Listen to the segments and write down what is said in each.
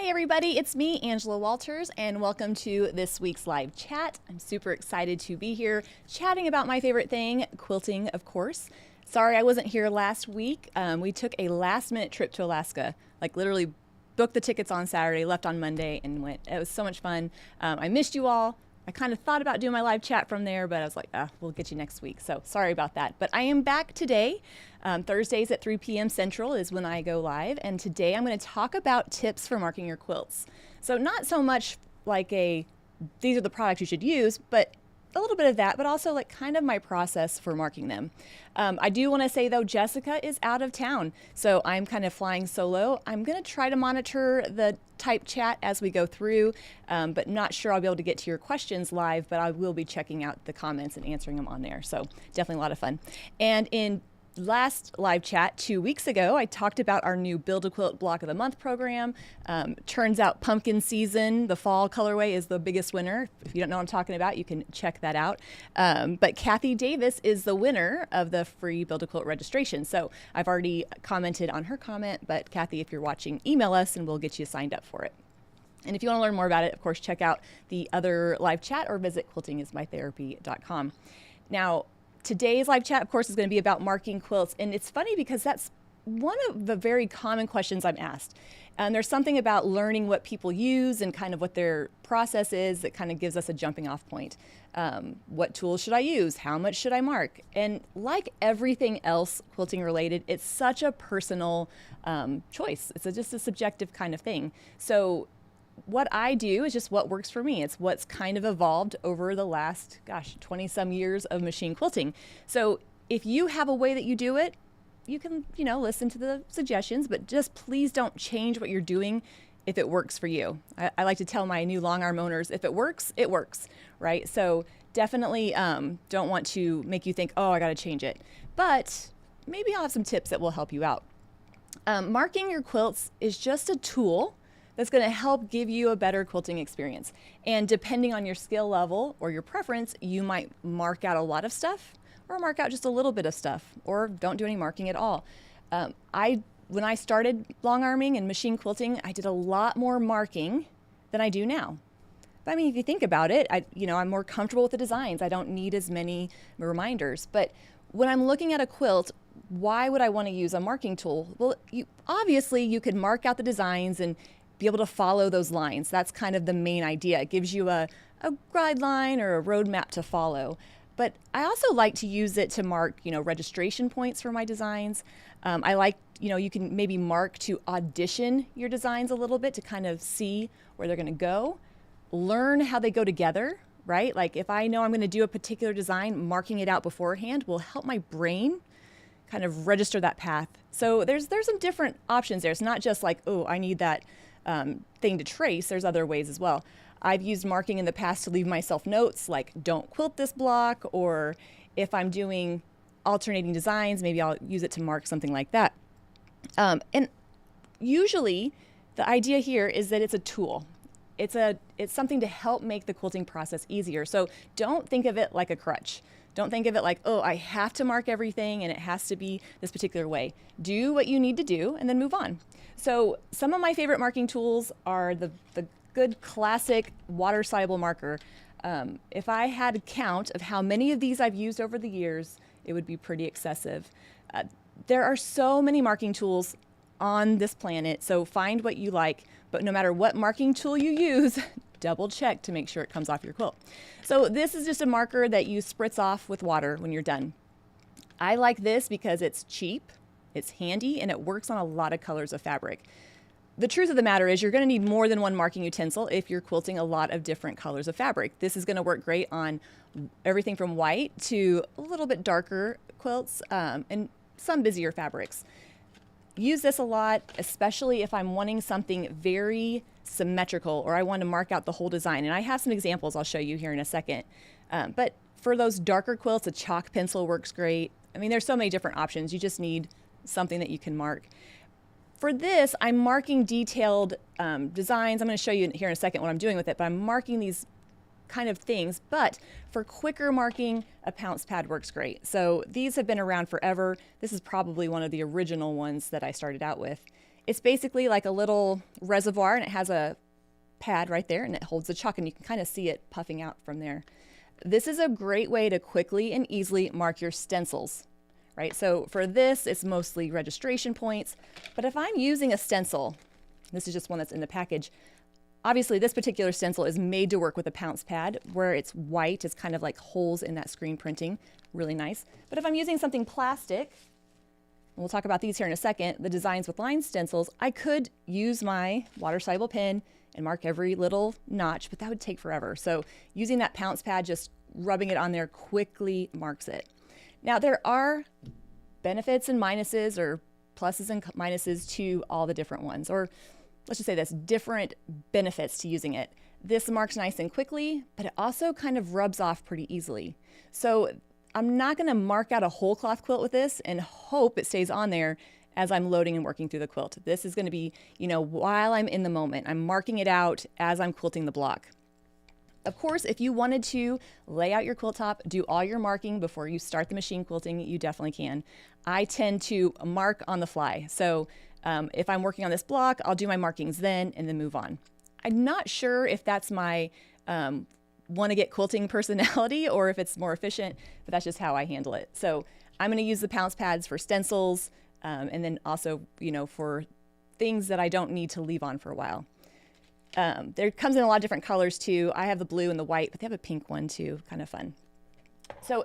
Hi everybody, it's me, Angela Walters, and welcome to this week's live chat. I'm super excited to be here chatting about my favorite thing, quilting, of course. Sorry I wasn't here last week. We took a last-minute trip to Alaska, like literally booked the tickets on Saturday, left on Monday, and went. It was so much fun. I missed you all. I kind of thought about doing my live chat from there, but I was like, we'll get you next week. So sorry about that. But I am back today. Thursdays at 3 p.m. Central is when I go live. And today I'm going to talk about tips for marking your quilts. So not so much like these are the products you should use, but a little bit of that, but also like kind of my process for marking them. I do want to say though, Jessica is out of town, so I'm kind of flying solo. I'm going to try to monitor the type chat as we go through, but not sure I'll be able to get to your questions live, but I will be checking out the comments and answering them on there. So definitely a lot of fun. And in last live chat 2 weeks ago, I talked about our new Build a Quilt Block of the Month program. Turns out pumpkin season, the fall colorway, is the biggest winner. If you don't know what I'm talking about, you can check that out. But Kathy Davis is the winner of the free Build a Quilt registration. So I've already commented on her comment, but Kathy, if you're watching, email us and we'll get you signed up for it. And if you want to learn more about it, of course, check out the other live chat or visit quiltingismytherapy.com. Now, today's live chat, of course, is going to be about marking quilts. And it's funny because that's one of the very common questions I'm asked. And there's something about learning what people use and kind of what their process is that kind of gives us a jumping off point. What tools should I use? How much should I mark? And like everything else quilting related, it's such a personal choice. It's just a subjective kind of thing. So what I do is just what works for me. It's what's kind of evolved over the last, 20 some years of machine quilting. So if you have a way that you do it, you can, listen to the suggestions, but just please don't change what you're doing if it works for you. I like to tell my new long arm owners, if it works, right? So definitely don't want to make you think, oh, I got to change it. But maybe I'll have some tips that will help you out. Marking your quilts is just a tool that's going to help give you a better quilting experience. And depending on your skill level or your preference, you might mark out a lot of stuff or mark out just a little bit of stuff or don't do any marking at all. When I started long arming and machine quilting, I did a lot more marking than I do now. But I mean, if you think about it, I'm more comfortable with the designs. I don't need as many reminders. But when I'm looking at a quilt, why would I want to use a marking tool? Well, obviously you could mark out the designs and be able to follow those lines. That's kind of the main idea. It gives you a guideline or a roadmap to follow. But I also like to use it to mark, registration points for my designs. I like, you can maybe mark to audition your designs a little bit to kind of see where they're going to go. Learn how they go together, right? Like if I know I'm going to do a particular design, marking it out beforehand will help my brain kind of register that path. So there's some different options there. It's not just like, oh, I need that thing to trace. There's other ways as well. I've used marking in the past to leave myself notes like don't quilt this block, or if I'm doing alternating designs, maybe I'll use it to mark something like that. And usually the idea here is that it's a tool. It's something to help make the quilting process easier. So don't think of it like a crutch. Don't think of it like, oh, I have to mark everything and it has to be this particular way. Do what you need to do and then move on. So some of my favorite marking tools are the good classic water-soluble marker. If I had a count of how many of these I've used over the years, it would be pretty excessive. There are so many marking tools on this planet, so find what you like, but no matter what marking tool you use, double check to make sure it comes off your quilt. So this is just a marker that you spritz off with water when you're done. I like this because it's cheap, it's handy, and it works on a lot of colors of fabric. The truth of the matter is you're going to need more than one marking utensil if you're quilting a lot of different colors of fabric. This is going to work great on everything from white to a little bit darker quilts and some busier fabrics. Use this a lot, especially if I'm wanting something very symmetrical or I want to mark out the whole design. And I have some examples I'll show you here in a second. But for those darker quilts, a chalk pencil works great. I mean, there's so many different options. You just need something that you can mark. For this, I'm marking detailed designs. I'm going to show you here in a second what I'm doing with it, but I'm marking these kind of things. But for quicker marking, a pounce pad works great. So these have been around forever. This is probably one of the original ones that I started out with. It's basically like a little reservoir, and it has a pad right there, and it holds the chalk, and you can kind of see it puffing out from there. This is a great way to quickly and easily mark your stencils, right? So for this, it's mostly registration points, but if I'm using a stencil, this is just one that's in the package. Obviously, this particular stencil is made to work with a pounce pad where it's white. It's kind of like holes in that screen printing. Really nice. But if I'm using something plastic, and we'll talk about these here in a second, the Designs with Lines stencils, I could use my water-soluble pen and mark every little notch, but that would take forever. So using that pounce pad, just rubbing it on there quickly marks it. Now, there are benefits and minuses, or pluses and minuses to all the different ones, or let's just say this, different benefits to using it. This marks nice and quickly, but it also kind of rubs off pretty easily. So I'm not going to mark out a whole cloth quilt with this and hope it stays on there as I'm loading and working through the quilt. This is going to be, while I'm in the moment, I'm marking it out as I'm quilting the block. Of course, if you wanted to lay out your quilt top, do all your marking before you start the machine quilting, you definitely can. I tend to mark on the fly. So if I'm working on this block, I'll do my markings then and then move on. I'm not sure if that's my want to get quilting personality or if it's more efficient, but that's just how I handle it. So I'm going to use the pounce pads for stencils and then also, for things that I don't need to leave on for a while. There comes in a lot of different colors too. I have the blue and the white, but they have a pink one too, kind of fun. So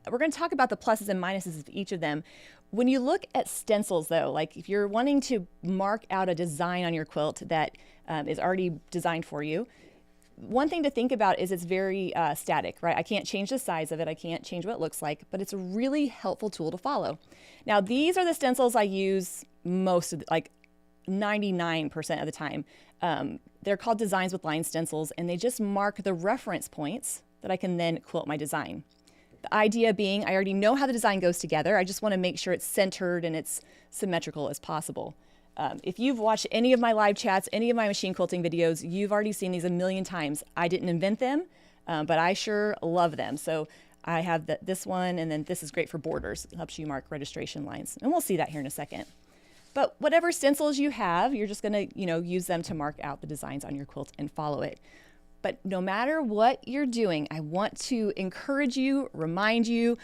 we're going to talk about the pluses and minuses of each of them. When you look at stencils though, like if you're wanting to mark out a design on your quilt that is already designed for you, one thing to think about is it's very static, right? I can't change the size of it. I can't change what it looks like, but it's a really helpful tool to follow. Now, these are the stencils I use most of, like 99% of the time. They're called Designs with Lines stencils, and they just mark the reference points that I can then quilt my design. The idea being I already know how the design goes together. I just want to make sure it's centered and it's symmetrical as possible. If you've watched any of my live chats, any of my machine quilting videos, you've already seen these a million times. I didn't invent them, but I sure love them. So I have this one, and then this is great for borders. It helps you mark registration lines. And we'll see that here in a second. But whatever stencils you have, you're just going to, use them to mark out the designs on your quilt and follow it. But no matter what you're doing, I want to encourage you, remind you,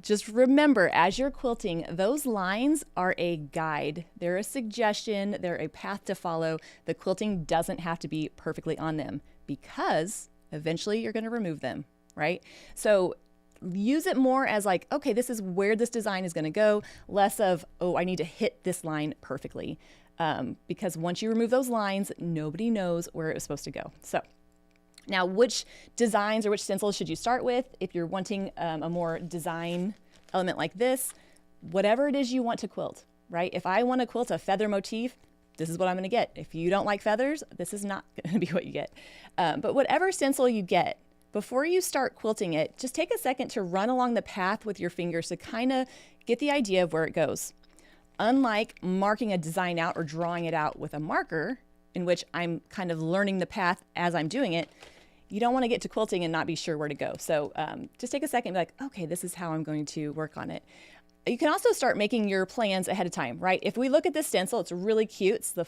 just remember as you're quilting, those lines are a guide. They're a suggestion. They're a path to follow. The quilting doesn't have to be perfectly on them because eventually you're going to remove them, right? So use it more as like, okay, this is where this design is going to go, less of, oh, I need to hit this line perfectly. Because once you remove those lines, nobody knows where it was supposed to go. So now, which designs or which stencils should you start with? If you're wanting a more design element like this, whatever it is you want to quilt, right? If I want to quilt a feather motif, this is what I'm going to get. If you don't like feathers, this is not going to be what you get. But whatever stencil you get, before you start quilting it, just take a second to run along the path with your fingers to kind of get the idea of where it goes. Unlike marking a design out or drawing it out with a marker, in which I'm kind of learning the path as I'm doing it, you don't want to get to quilting and not be sure where to go. So just take a second and be like, okay, this is how I'm going to work on it. You can also start making your plans ahead of time, right? If we look at this stencil, it's really cute. It's the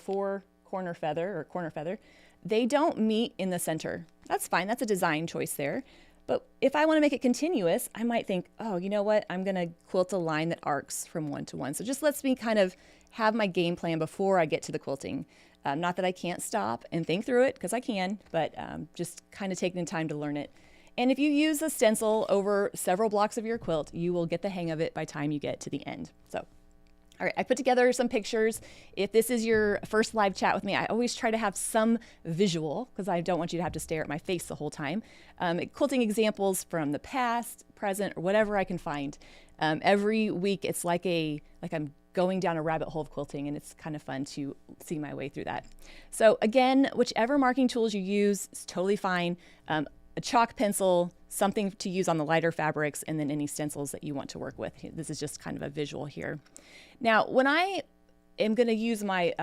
corner feather. They don't meet in the center. That's fine. That's a design choice there. But if I want to make it continuous, I might think, oh, you know what? I'm going to quilt a line that arcs from one to one. So just lets me kind of have my game plan before I get to the quilting. Not that I can't stop and think through it, because I can, but just kind of taking the time to learn it. And if you use a stencil over several blocks of your quilt, you will get the hang of it by the time you get to the end. So, all right, I put together some pictures. If this is your first live chat with me, I always try to have some visual because I don't want you to have to stare at my face the whole time. Quilting examples from the past, present, or whatever I can find. Every week it's like I'm going down a rabbit hole of quilting, and it's kind of fun to see my way through that. So again, whichever marking tools you use is totally fine. A chalk pencil, something to use on the lighter fabrics, and then any stencils that you want to work with. This is just kind of a visual here. Now, when I am going to use my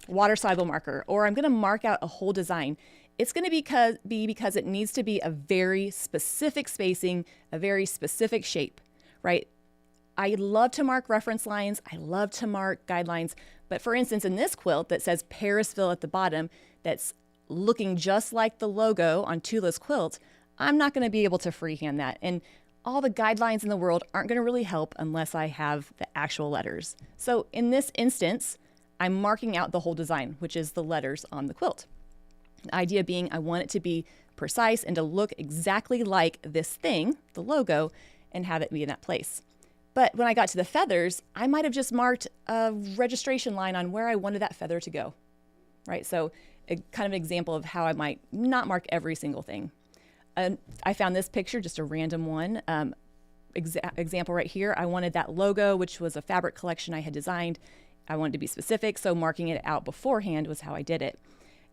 water-soluble marker, or I'm going to mark out a whole design, it's going to be because it needs to be a very specific spacing, a very specific shape, right? I love to mark reference lines. I love to mark guidelines. But for instance, in this quilt that says Parisville at the bottom, that's looking just like the logo on Tula's quilt, I'm not going to be able to freehand that. And all the guidelines in the world aren't going to really help unless I have the actual letters. So in this instance, I'm marking out the whole design, which is the letters on the quilt. The idea being I want it to be precise and to look exactly like this thing, the logo, and have it be in that place. But when I got to the feathers, I might have just marked a registration line on where I wanted that feather to go, right? So a kind of an example of how I might not mark every single thing. I found this picture, just a random one. Example right here, I wanted that logo, which was a fabric collection I had designed. I wanted to be specific, so marking it out beforehand was how I did it.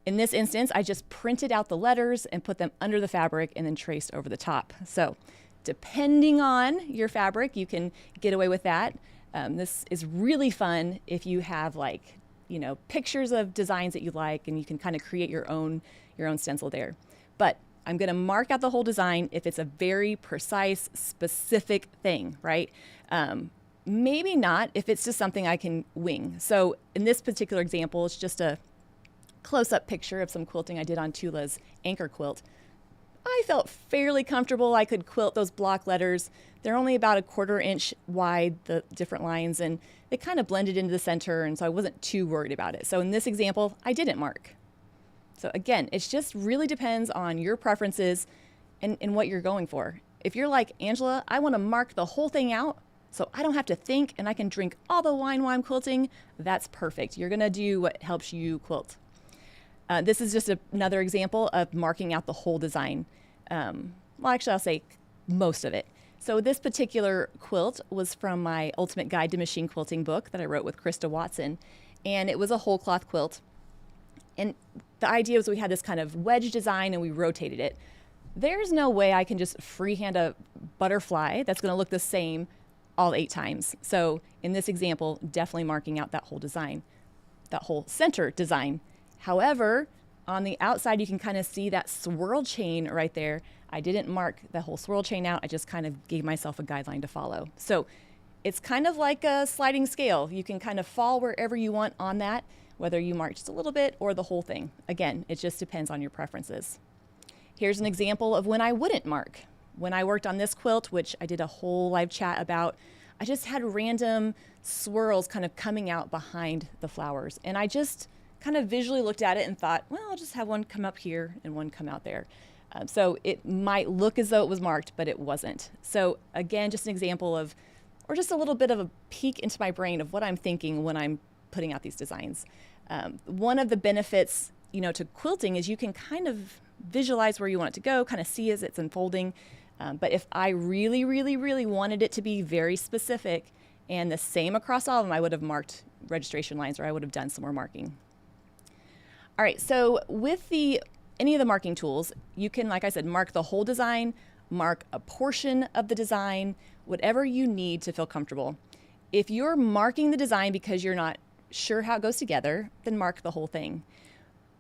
In this instance, I just printed out the letters and put them under the fabric and then traced over the top. So depending on your fabric, you can get away with that. This is really fun if you have pictures of designs that you like, and you can kind of create your own stencil there. But I'm going to mark out the whole design if it's a very precise, specific thing, right? Maybe not if it's just something I can wing. So in this particular example, it's just a close-up picture of some quilting I did on Tula's anchor quilt. I felt fairly comfortable I could quilt those block letters. They're only about 1/4 inch wide, the different lines, and they kind of blended into the center, and so I wasn't too worried about it. So in this example, I didn't mark. So again, it just really depends on your preferences and what you're going for. If you're like, Angela, I want to mark the whole thing out so I don't have to think and I can drink all the wine while I'm quilting, that's perfect. You're going to do what helps you quilt. This is just another example of marking out the whole design. Well, actually, I'll say most of it. So this particular quilt was from my Ultimate Guide to Machine Quilting book that I wrote with Krista Watson, and it was a whole cloth quilt. And the idea was we had this kind of wedge design and we rotated it. There's no way I can just freehand a butterfly that's going to look the same all 8 times. So in this example, definitely marking out that whole design, that whole center design. However, on the outside, you can kind of see that swirl chain right there. I didn't mark the whole swirl chain out. I just kind of gave myself a guideline to follow. So it's kind of like a sliding scale. You can kind of fall wherever you want on that, whether you mark just a little bit or the whole thing. Again, it just depends on your preferences. Here's an example of when I wouldn't mark. When I worked on this quilt, which I did a whole live chat about, I just had random swirls kind of coming out behind the flowers. And I just kind of visually looked at it and thought, well, I'll just have one come up here and one come out there. So it might look as though it was marked, but it wasn't. So again, just an example of, or just a little bit of a peek into my brain of what I'm thinking when I'm putting out these designs. One of the benefits, to quilting is you can kind of visualize where you want it to go, kind of see as it's unfolding. But if I really, really, really wanted it to be very specific and the same across all of them, I would have marked registration lines, or I would have done some more marking. All right, so with any of the marking tools, you can, like I said, mark the whole design, mark a portion of the design, whatever you need to feel comfortable. If you're marking the design because you're not sure how it goes together, then mark the whole thing.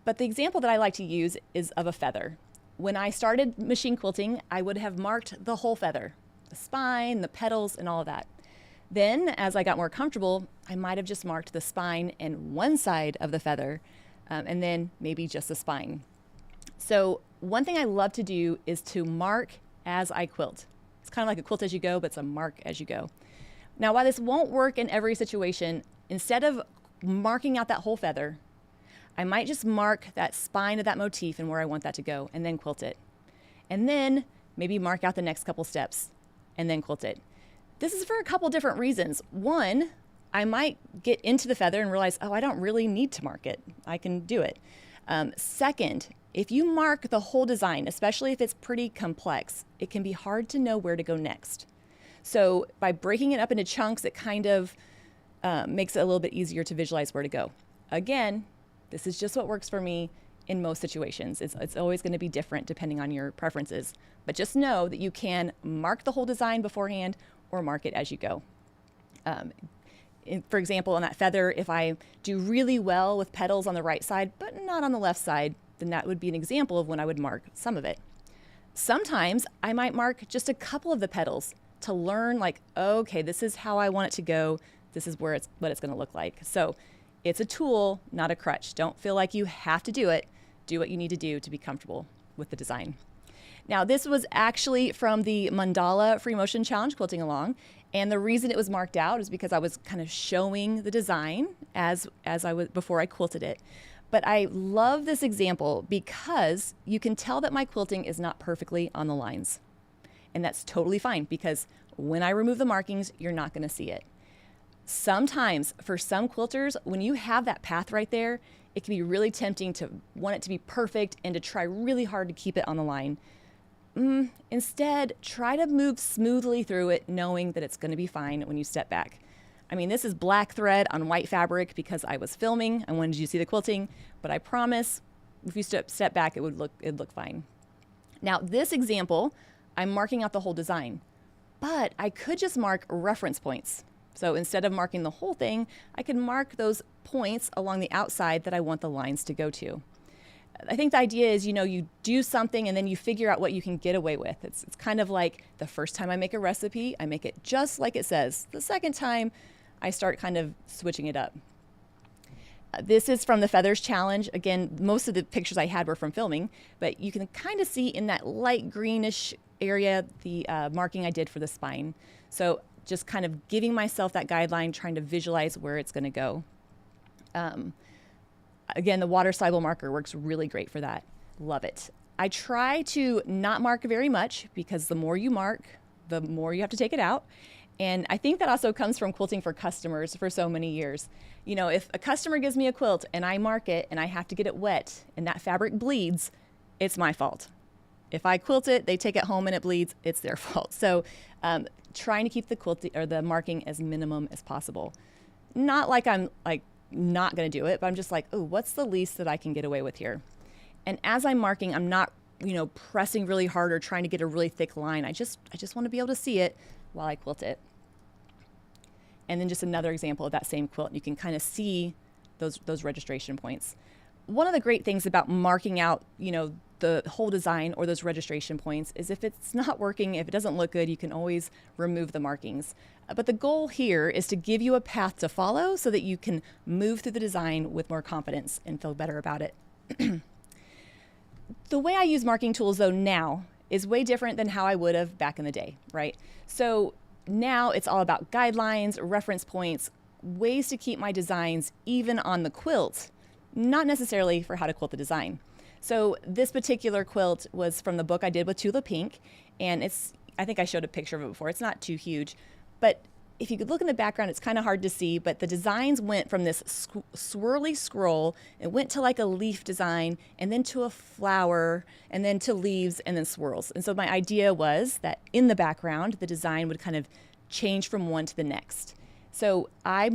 But the example that I like to use is of a feather. When I started machine quilting, I would have marked the whole feather, the spine, the petals, and all of that. Then, as I got more comfortable, I might have just marked the spine and one side of the feather, and then maybe just the spine. So one thing I love to do is to mark as I quilt. It's kind of like a quilt as you go, but it's a mark as you go. Now, while this won't work in every situation, instead of marking out that whole feather, I might just mark that spine of that motif and where I want that to go, and then quilt it. And then maybe mark out the next couple steps and then quilt it. This is for a couple different reasons. One, I might get into the feather and realize, oh, I don't really need to mark it. I can do it. Second, if you mark the whole design, especially if it's pretty complex, it can be hard to know where to go next. So by breaking it up into chunks, it kind of makes it a little bit easier to visualize where to go. Again, this is just what works for me in most situations. It's always going to be different depending on your preferences. But just know that you can mark the whole design beforehand or mark it as you go. For example, on that feather, if I do really well with petals on the right side, but not on the left side, then that would be an example of when I would mark some of it. Sometimes I might mark just a couple of the petals to learn like, okay, this is how I want it to go. This is what it's going to look like. So it's a tool, not a crutch. Don't feel like you have to do it. Do what you need to do to be comfortable with the design. Now, this was actually from the Mandala Free Motion Challenge Quilting Along. And the reason it was marked out is because I was kind of showing the design as I was before I quilted it. But I love this example because you can tell that my quilting is not perfectly on the lines. And that's totally fine because when I remove the markings, you're not going to see it. Sometimes for some quilters, when you have that path right there, it can be really tempting to want it to be perfect and to try really hard to keep it on the line. Instead, try to move smoothly through it, knowing that it's going to be fine when you step back. I mean, this is black thread on white fabric because I was filming. I wanted you to see the quilting, but I promise if you step back, it'd look fine. Now, this example, I'm marking out the whole design, but I could just mark reference points. So instead of marking the whole thing, I could mark those points along the outside that I want the lines to go to. I think the idea is, you do something and then you figure out what you can get away with. It's kind of like the first time I make a recipe, I make it just like it says. The second time, I start kind of switching it up. This is from the Feathers Challenge. Again, most of the pictures I had were from filming, but you can kind of see in that light greenish area the marking I did for the spine. So just kind of giving myself that guideline, trying to visualize where it's going to go. Again, the water-soluble marker works really great for that. Love it. I try to not mark very much because the more you mark, the more you have to take it out. And I think that also comes from quilting for customers for so many years. If a customer gives me a quilt and I mark it and I have to get it wet and that fabric bleeds, it's my fault. If I quilt it, they take it home and it bleeds, it's their fault. So trying to keep the quilting or the marking as minimum as possible. Not like I'm not going to do it, but I'm just like, oh, what's the least that I can get away with here? And as I'm marking, I'm not, pressing really hard or trying to get a really thick line. I just want to be able to see it while I quilt it. And then just another example of that same quilt. You can kind of see those registration points. One of the great things about marking out, the whole design or those registration points is if it's not working, if it doesn't look good, you can always remove the markings. But the goal here is to give you a path to follow so that you can move through the design with more confidence and feel better about it. The way I use marking tools though now is way different than how I would have back in the day, right? So now it's all about guidelines, reference points, ways to keep my designs even on the quilt, not necessarily for how to quilt the design. So this particular quilt was from the book I did with Tula Pink, and I think I showed a picture of it before. It's not too huge, but if you could look in the background, it's kind of hard to see, but the designs went from this swirly scroll, it went to like a leaf design, and then to a flower, and then to leaves, and then swirls. And so my idea was that in the background, the design would kind of change from one to the next. So I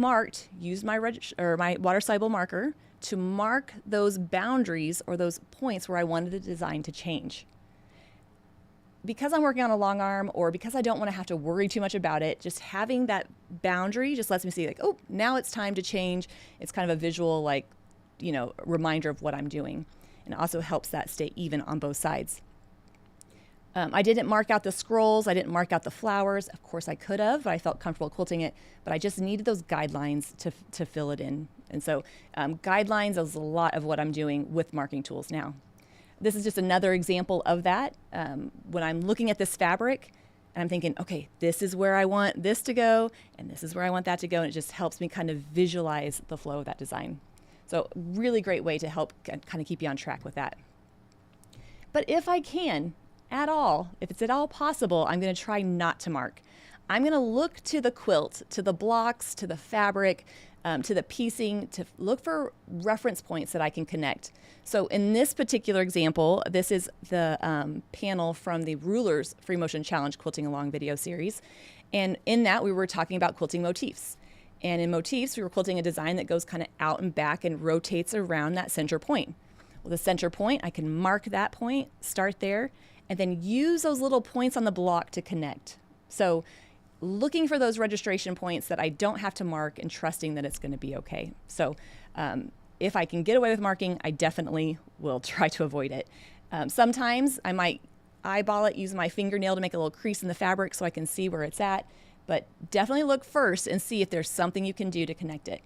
used my water-soluble marker to mark those boundaries or those points where I wanted the design to change. Because I'm working on a long arm or because I don't want to have to worry too much about it, just having that boundary just lets me see like, oh, now it's time to change. It's kind of a visual reminder of what I'm doing. And it also helps that stay even on both sides. I didn't mark out the scrolls. I didn't mark out the flowers. Of course I could have, but I felt comfortable quilting it, but I just needed those guidelines to fill it in. And so guidelines is a lot of what I'm doing with marking tools now. This is just another example of that. When I'm looking at this fabric and I'm thinking, okay, this is where I want this to go and this is where I want that to go. And it just helps me kind of visualize the flow of that design. So really great way to help kind of keep you on track with that. But if I can, if it's at all possible, I'm going to try not to mark. I'm going to look to the quilt, to the blocks, to the fabric, to the piecing, to look for reference points that I can connect. So in this particular example, this is the panel from the Rulers Free Motion Challenge Quilting Along video series. And in that, we were talking about quilting motifs. And in motifs, we were quilting a design that goes kind of out and back and rotates around that center point. Well, the center point, I can mark that point, start there, and then use those little points on the block to connect. So looking for those registration points that I don't have to mark and trusting that it's going to be okay. So if I can get away with marking, I definitely will try to avoid it. Sometimes eyeball it, use my fingernail to make a little crease in the fabric so I can see where it's at. But definitely look first and see if there's something you can do to connect it.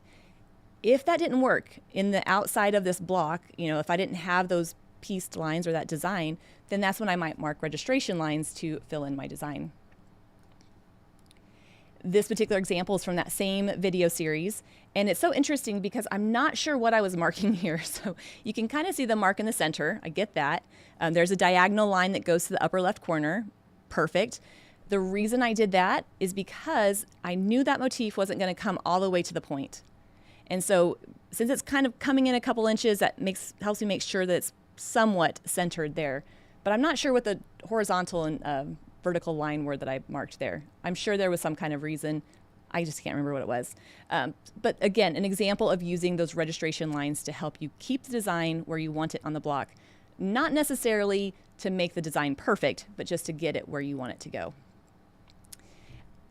If that didn't work in the outside of this block, if I didn't have those pieced lines or that design, then that's when I might mark registration lines to fill in my design. This particular example is from that same video series, and it's so interesting because I'm not sure what I was marking here. So you can kind of see the mark in the center. I get that. There's a diagonal line that goes to the upper left corner. Perfect. The reason I did that is because I knew that motif wasn't going to come all the way to the point. And so since it's kind of coming in a couple inches, that helps me make sure that it's somewhat centered there. But I'm not sure what the horizontal and vertical line were that I marked there. I'm sure there was some kind of reason. I just can't remember what it was. But again, an example of using those registration lines to help you keep the design where you want it on the block. Not necessarily to make the design perfect, but just to get it where you want it to go.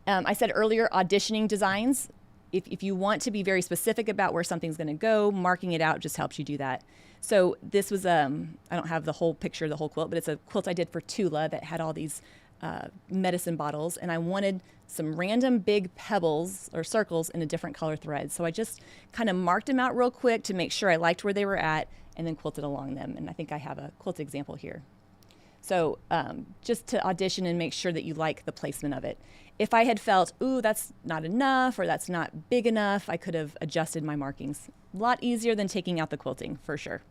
I said earlier, auditioning designs. If you want to be very specific about where something's going to go, marking it out just helps you do that. So this was, I don't have the whole picture of the whole quilt, but it's a quilt I did for Tula that had all these medicine bottles, and I wanted some random big pebbles or circles in a different color thread. So I just kind of marked them out real quick to make sure I liked where they were at and then quilted along them. And I think I have a quilt example here. So just to audition and make sure that you like the placement of it. If I had felt, ooh, that's not enough or that's not big enough, I could have adjusted my markings. A lot easier than taking out the quilting, for sure.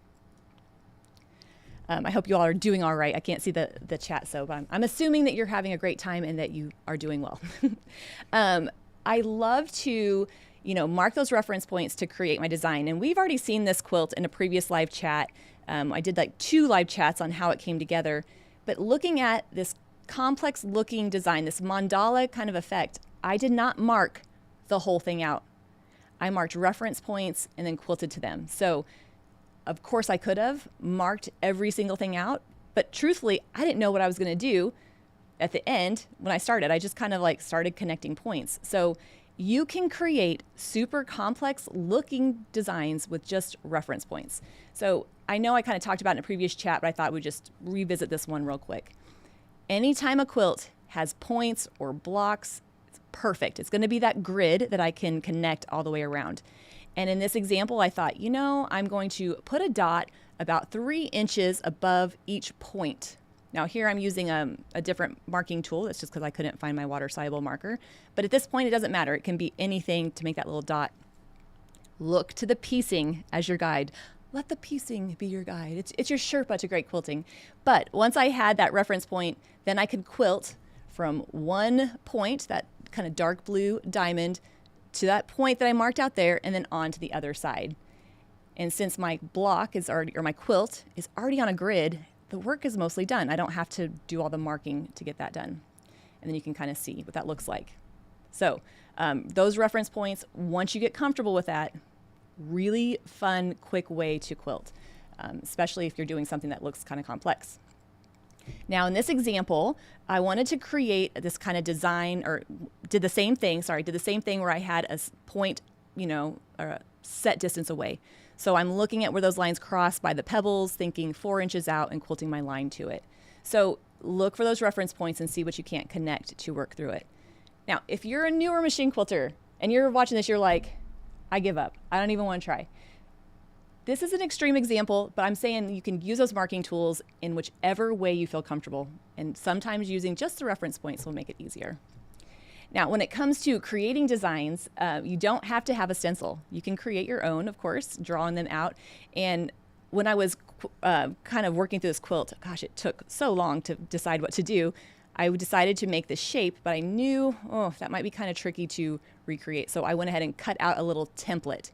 I hope you all are doing all right. I can't see the chat, so but I'm assuming that you're having a great time and that you are doing well. I love to, mark those reference points to create my design. And we've already seen this quilt in a previous live chat. I did like 2 live chats on how it came together. But looking at this complex looking design, this mandala kind of effect, I did not mark the whole thing out. I marked reference points and then quilted to them. So of course I could have marked every single thing out, but truthfully, I didn't know what I was going to do at the end when I started. I just kind of started connecting points. So you can create super complex looking designs with just reference points. So I know I kind of talked about it in a previous chat, but I thought we'd just revisit this one real quick. Anytime a quilt has points or blocks, it's perfect. It's going to be that grid that I can connect all the way around. And in this example, I thought, I'm going to put a dot about 3 inches above each point. Now here I'm using a different marking tool. That's just because I couldn't find my water-soluble marker. But at this point, it doesn't matter. It can be anything to make that little dot. Look to the piecing as your guide. Let the piecing be your guide. It's your Sherpa to great quilting. But once I had that reference point, then I could quilt from one point, that kind of dark blue diamond, to that point that I marked out there, and then on to the other side. And since my block is already, or my quilt is already on a grid, the work is mostly done. I don't have to do all the marking to get that done. And then you can kind of see what that looks like. So those reference points, once you get comfortable with that, really fun, quick way to quilt, especially if you're doing something that looks kind of complex. Now in this example, I wanted to create this kind of design, or did the same thing where I had a point, a set distance away. So I'm looking at where those lines cross by the pebbles, thinking 4 inches out and quilting my line to it. So look for those reference points and see what you can't connect to work through it. Now, if you're a newer machine quilter and you're watching this, you're like, I give up. I don't even want to try. This is an extreme example, but I'm saying you can use those marking tools in whichever way you feel comfortable. And sometimes using just the reference points will make it easier. Now, when it comes to creating designs, you don't have to have a stencil. You can create your own, of course, drawing them out. And when I was kind of working through this quilt, gosh, it took so long to decide what to do. I decided to make this shape, but I knew, that might be kind of tricky to recreate. So I went ahead and cut out a little template.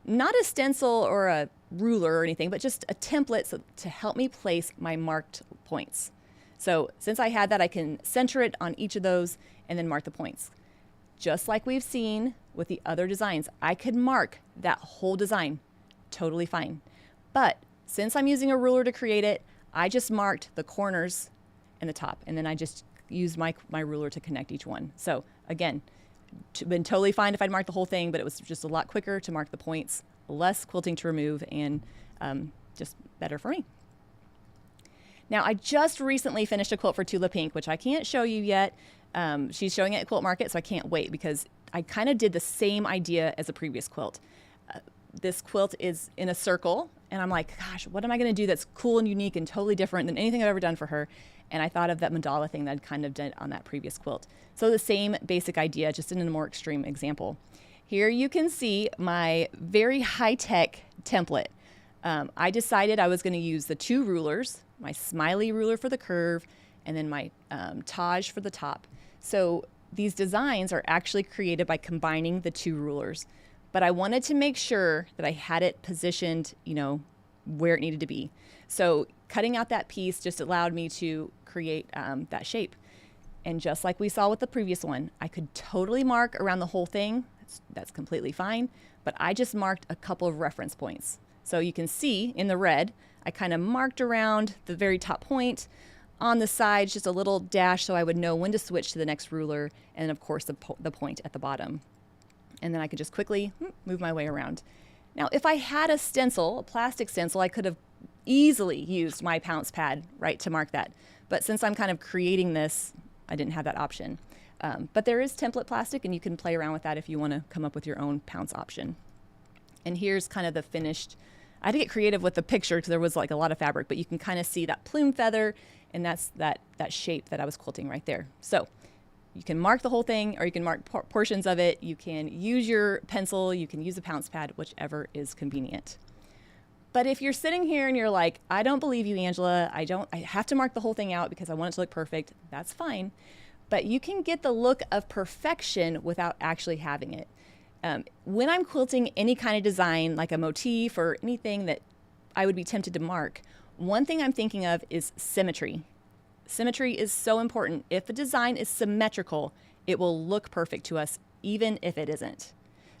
Not a stencil or a ruler or anything, but just a template to help me place my marked points. So since I had that, I can center it on each of those and then mark the points. Just like we've seen with the other designs, I could mark that whole design totally fine. But since I'm using a ruler to create it, I just marked the corners and the top, and then I just used my ruler to connect each one. So again, been totally fine if I'd marked the whole thing, but it was just a lot quicker to mark the points, less quilting to remove, and just better for me. Now, I just recently finished a quilt for Tula Pink, which I can't show you yet. She's showing it at Quilt Market, so I can't wait because I kind of did the same idea as a previous quilt. This quilt is in a circle, and I'm like, gosh, what am I going to do that's cool and unique and totally different than anything I've ever done for her? And I thought of that mandala thing that I'd kind of done on that previous quilt. So the same basic idea, just in a more extreme example. Here you can see my very high-tech template. I decided I was going to use the 2 rulers, my smiley ruler for the curve, and then my Taj for the top. So these designs are actually created by combining the 2 rulers. But I wanted to make sure that I had it positioned, where it needed to be. So cutting out that piece just allowed me to create that shape. And just like we saw with the previous one, I could totally mark around the whole thing. That's completely fine. But I just marked a couple of reference points. So you can see in the red, I kind of marked around the very top point. On the sides, just a little dash so I would know when to switch to the next ruler. And of course, the point at the bottom. And then I could just quickly move my way around. Now, if I had a stencil, a plastic stencil, I could have easily used my pounce pad, right, to mark that. But since I'm kind of creating this, I didn't have that option. But there is template plastic, and you can play around with that if you want to come up with your own pounce option. And here's kind of the finished. I had to get creative with the picture because there was like a lot of fabric, but you can kind of see that plume feather, and that's that shape that I was quilting right there. So you can mark the whole thing, or you can mark portions of it. You can use your pencil, you can use a pounce pad, whichever is convenient. But if you're sitting here and you're like, I don't believe you, Angela, I have to mark the whole thing out because I want it to look perfect, that's fine. But you can get the look of perfection without actually having it. When I'm quilting any kind of design, like a motif or anything that I would be tempted to mark, one thing I'm thinking of is symmetry. Symmetry is so important. If a design is symmetrical, it will look perfect to us, even if it isn't.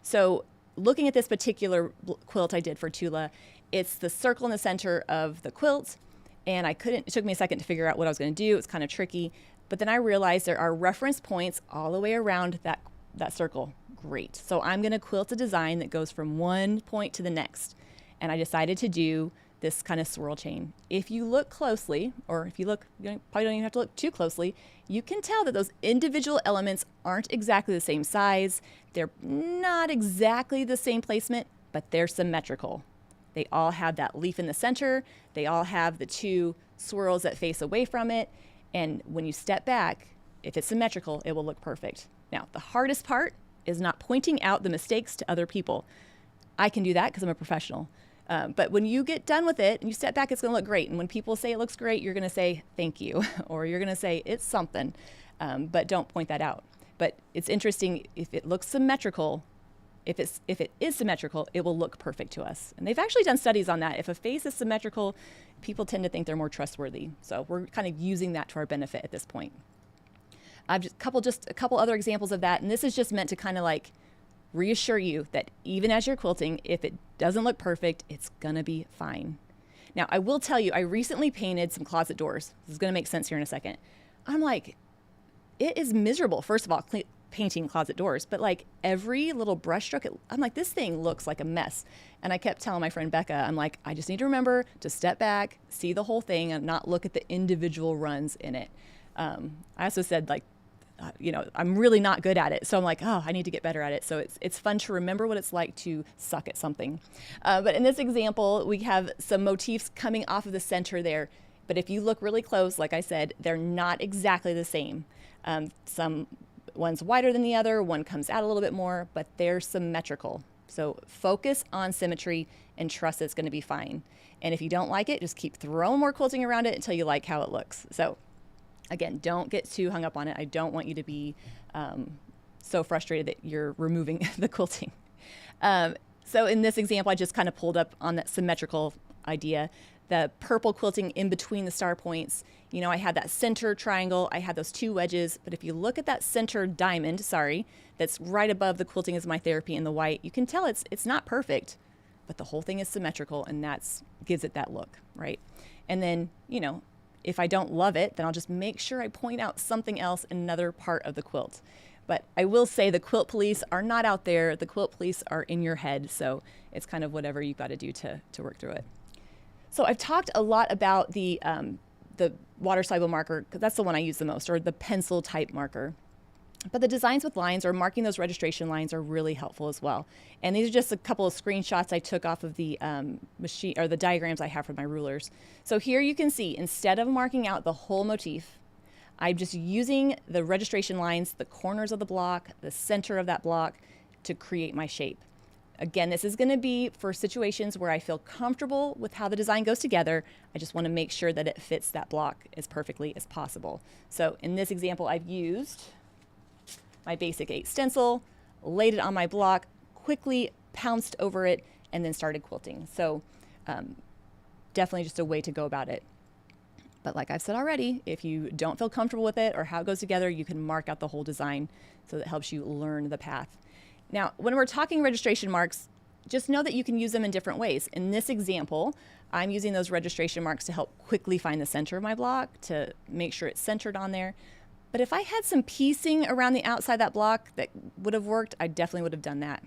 So looking at this particular quilt I did for Tula, it's the circle in the center of the quilt, and it took me a second to figure out what I was going to do. It's kind of tricky, but then I realized there are reference points all the way around that circle. Great. So I'm going to quilt a design that goes from one point to the next, and I decided to do this kind of swirl chain. If you look closely, or if you look, you probably don't even have to look too closely, you can tell that those individual elements aren't exactly the same size. They're not exactly the same placement, but they're symmetrical. They all have that leaf in the center. They all have the 2 swirls that face away from it. And when you step back, if it's symmetrical, it will look perfect. Now, the hardest part is not pointing out the mistakes to other people. I can do that because I'm a professional. But when you get done with it and you step back, it's going to look great. And when people say it looks great, you're going to say, thank you, or you're going to say, it's something, but don't point that out. But it's interesting, if it looks symmetrical, if it is symmetrical, it will look perfect to us. And they've actually done studies on that. If a face is symmetrical, people tend to think they're more trustworthy. So we're kind of using that to our benefit at this point. I've just a couple other examples of that. And this is just meant to kind of like reassure you that even as you're quilting, if it doesn't look perfect, it's gonna be fine. Now, I will tell you, I recently painted some closet doors. This is gonna make sense here in a second. I'm like, it is miserable, first of all, painting closet doors, but like every little brush stroke, I'm like, this thing looks like a mess. And I kept telling my friend Becca, I'm like, I just need to remember to step back, see the whole thing, and not look at the individual runs in it. I also said, like, I'm really not good at it. So I'm like, oh, I need to get better at it. So it's fun to remember what it's like to suck at something. But in this example, we have some motifs coming off of the center there. But if you look really close, like I said, they're not exactly the same. One's wider than the other, one comes out a little bit more, but they're symmetrical. So focus on symmetry and trust it's going to be fine. And if you don't like it, just keep throwing more quilting around it until you like how it looks. So again, don't get too hung up on it. I don't want you to be so frustrated that you're removing the quilting. So in this example, I just kind of pulled up on that symmetrical idea. The purple quilting in between the star points, I had that center triangle, I had those 2 wedges, but if you look at that center diamond, that's right above the quilting is my therapy in the white, you can tell it's not perfect, but the whole thing is symmetrical, and that's gives it that look, right? And then, if I don't love it, then I'll just make sure I point out something else in another part of the quilt. But I will say the quilt police are not out there. The quilt police are in your head. So it's kind of whatever you've got to do to work through it. So I've talked a lot about the the water soluble marker, because that's the one I use the most, or the pencil type marker. But the designs with lines or marking those registration lines are really helpful as well. And these are just a couple of screenshots I took off of the machine, or the diagrams I have for my rulers. So here you can see, instead of marking out the whole motif, I'm just using the registration lines, the corners of the block, the center of that block to create my shape. Again, this is going to be for situations where I feel comfortable with how the design goes together. I just want to make sure that it fits that block as perfectly as possible. So in this example, I've used my basic 8 stencil, laid it on my block, quickly pounced over it, and then started quilting. So definitely just a way to go about it. But like I've said already, if you don't feel comfortable with it or how it goes together, you can mark out the whole design so that helps you learn the path. Now, when we're talking registration marks, just know that you can use them in different ways. In this example, I'm using those registration marks to help quickly find the center of my block, to make sure it's centered on there. But if I had some piecing around the outside that block that would have worked, I definitely would have done that.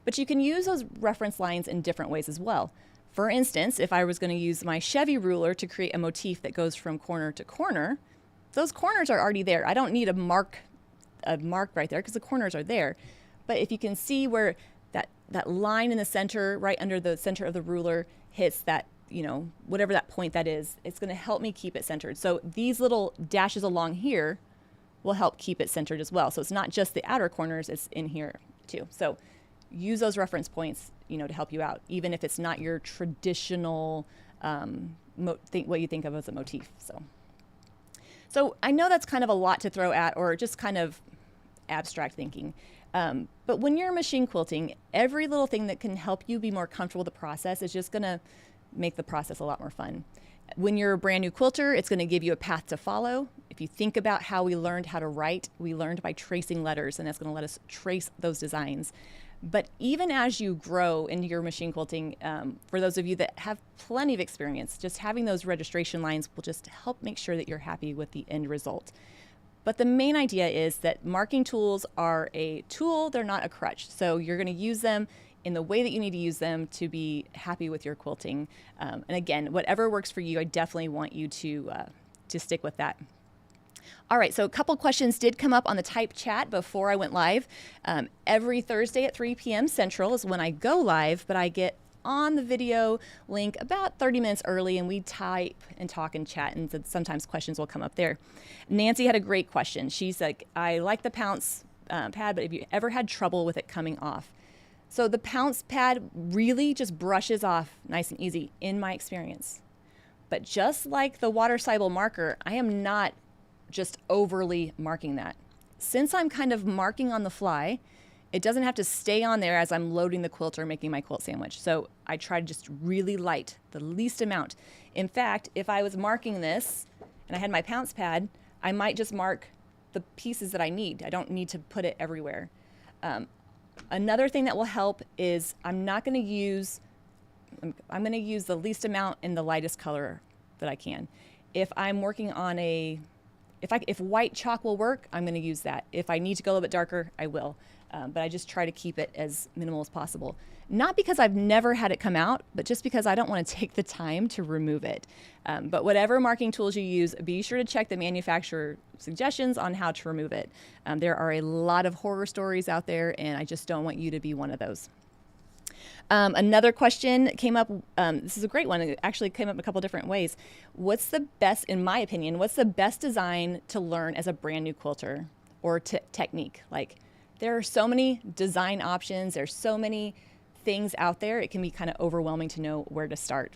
But you can use those reference lines in different ways as well. For instance, if I was going to use my Chevy ruler to create a motif that goes from corner to corner, those corners are already there. I don't need a mark right there because the corners are there. But if you can see where that line in the center, right under the center of the ruler, hits that, whatever that point that is, it's going to help me keep it centered. So these little dashes along here will help keep it centered as well. So it's not just the outer corners, it's in here too. So use those reference points, to help you out, even if it's not your traditional what you think of as a motif. So I know that's kind of a lot to throw at, or just kind of abstract thinking. But when you're machine quilting, every little thing that can help you be more comfortable with the process is just going to make the process a lot more fun. When you're a brand new quilter, it's going to give you a path to follow. If you think about how we learned how to write, we learned by tracing letters, and that's going to let us trace those designs. But even as you grow into your machine quilting, for those of you that have plenty of experience, just having those registration lines will just help make sure that you're happy with the end result. But the main idea is that marking tools are a tool, they're not a crutch. So you're going to use them in the way that you need to use them to be happy with your quilting. And again, whatever works for you, I definitely want you to stick with that. All right, so a couple questions did come up on the type chat before I went live. Every Thursday at 3 p.m. Central is when I go live, but I get on the video link about 30 minutes early, and we type and talk and chat, and sometimes questions will come up there. Nancy had a great question. She's like, I like the pounce pad, but have you ever had trouble with it coming off? So the pounce pad really just brushes off nice and easy in my experience. But just like the water soluble marker, I am not just overly marking that. Since I'm kind of marking on the fly, it doesn't have to stay on there as I'm loading the quilt or making my quilt sandwich. So I try to just really light, the least amount. In fact, if I was marking this and I had my pounce pad, I might just mark the pieces that I need. I don't need to put it everywhere. Another thing that will help is I'm going to use the least amount in the lightest color that I can. If I'm working on if white chalk will work, I'm going to use that. If I need to go a little bit darker, I will. But I just try to keep it as minimal as possible. Not because I've never had it come out, but just because I don't want to take the time to remove it. But whatever marking tools you use, be sure to check the manufacturer suggestions on how to remove it. There are a lot of horror stories out there, and I just don't want you to be one of those. Another question came up. This is a great one. It actually came up a couple different ways. In my opinion, what's the best design to learn as a brand new quilter, or technique? Like, there are so many design options. There's so many things out there. It can be kind of overwhelming to know where to start.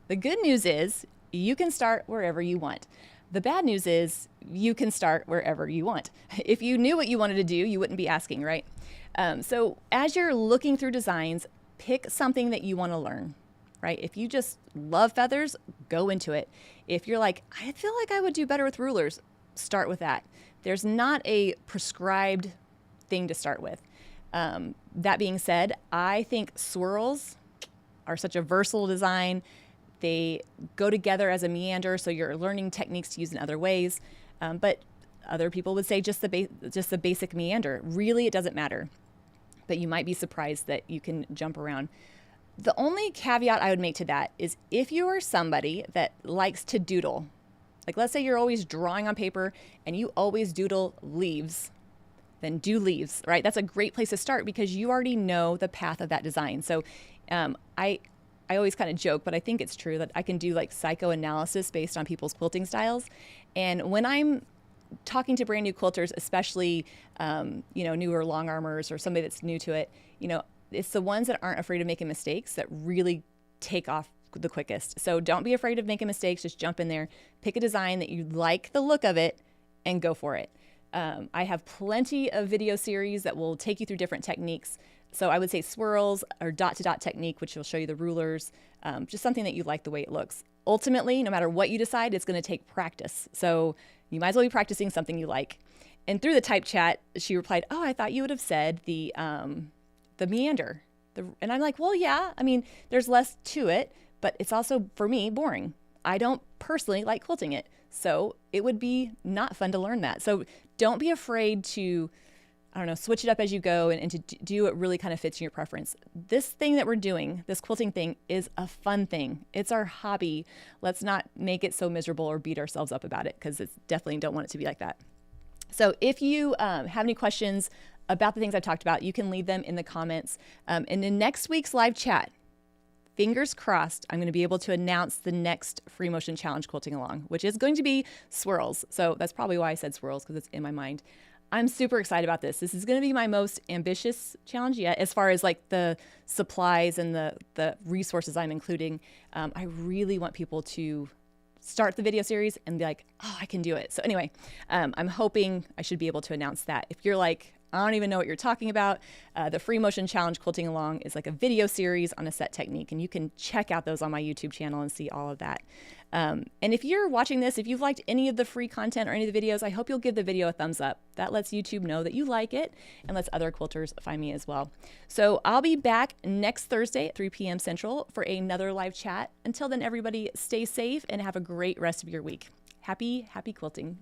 The good news is you can start wherever you want. The bad news is you can start wherever you want. If you knew what you wanted to do, you wouldn't be asking, right? So as you're looking through designs, pick something that you want to learn, right? If you just love feathers, go into it. If you're like, I feel like I would do better with rulers, start with that. There's not a prescribed thing to start with. That being said, I think swirls are such a versatile design. They go together as a meander, so you're learning techniques to use in other ways. But other people would say just the basic meander. Really, it doesn't matter. But you might be surprised that you can jump around. The only caveat I would make to that is if you are somebody that likes to doodle, Like let's say you're always drawing on paper and you always doodle leaves, then do leaves, right? That's a great place to start because you already know the path of that design. So I always kind of joke, but I think it's true that I can do like psychoanalysis based on people's quilting styles. And when I'm talking to brand new quilters, especially, newer long armors or somebody that's new to it, it's the ones that aren't afraid of making mistakes that really take off the quickest. So don't be afraid of making mistakes. Just jump in there, pick a design that you like the look of it and go for it. I have plenty of video series that will take you through different techniques. So I would say swirls or dot to dot technique, which will show you the rulers, just something that you like the way it looks. Ultimately, no matter what you decide, it's going to take practice. So you might as well be practicing something you like. And through the type chat, she replied, "Oh, I thought you would have said the meander." And I'm like, well, yeah, I mean, there's less to it, but it's also, for me, boring. I don't personally like quilting it. So it would be not fun to learn that. So don't be afraid to, switch it up as you go and to do what really kind of fits in your preference. This thing that we're doing, this quilting thing, is a fun thing. It's our hobby. Let's not make it so miserable or beat ourselves up about it because it's definitely don't want it to be like that. So if you have any questions about the things I've talked about, you can leave them in the comments. And in next week's live chat, fingers crossed, I'm going to be able to announce the next free motion challenge quilting along, which is going to be swirls. So that's probably why I said swirls, because it's in my mind. I'm super excited about this. This is going to be my most ambitious challenge yet, as far as like the supplies and the resources I'm including. I really want people to start the video series and be like, oh, I can do it. So anyway, I'm hoping I should be able to announce that. If you're like, I don't even know what you're talking about, the Free Motion Challenge Quilting Along is like a video series on a set technique, and you can check out those on my YouTube channel and see all of that. And if you're watching this, if you've liked any of the free content or any of the videos, I hope you'll give the video a thumbs up. That lets YouTube know that you like it and lets other quilters find me as well. So I'll be back next Thursday at 3 p.m. Central for another live chat. Until then, everybody stay safe and have a great rest of your week. Happy quilting.